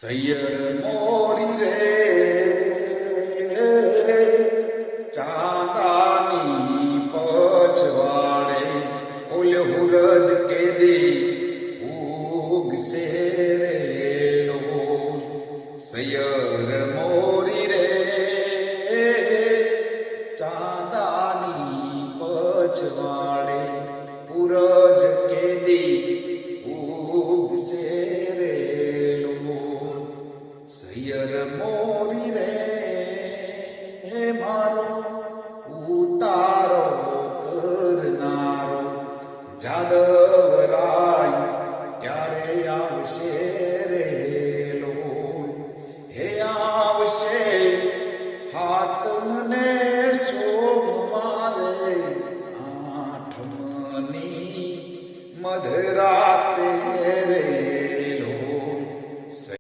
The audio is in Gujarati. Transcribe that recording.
સૈયર મોરી રે ચાંદાની પછવાડે ઓલ હુરજ કેદી ઉગશે રે ડોલ. સૈયર મોરી રે ચાંદાની પછવાડે હુરજ કેદી ઉગશે રે ડોલ. સૈયર મોરી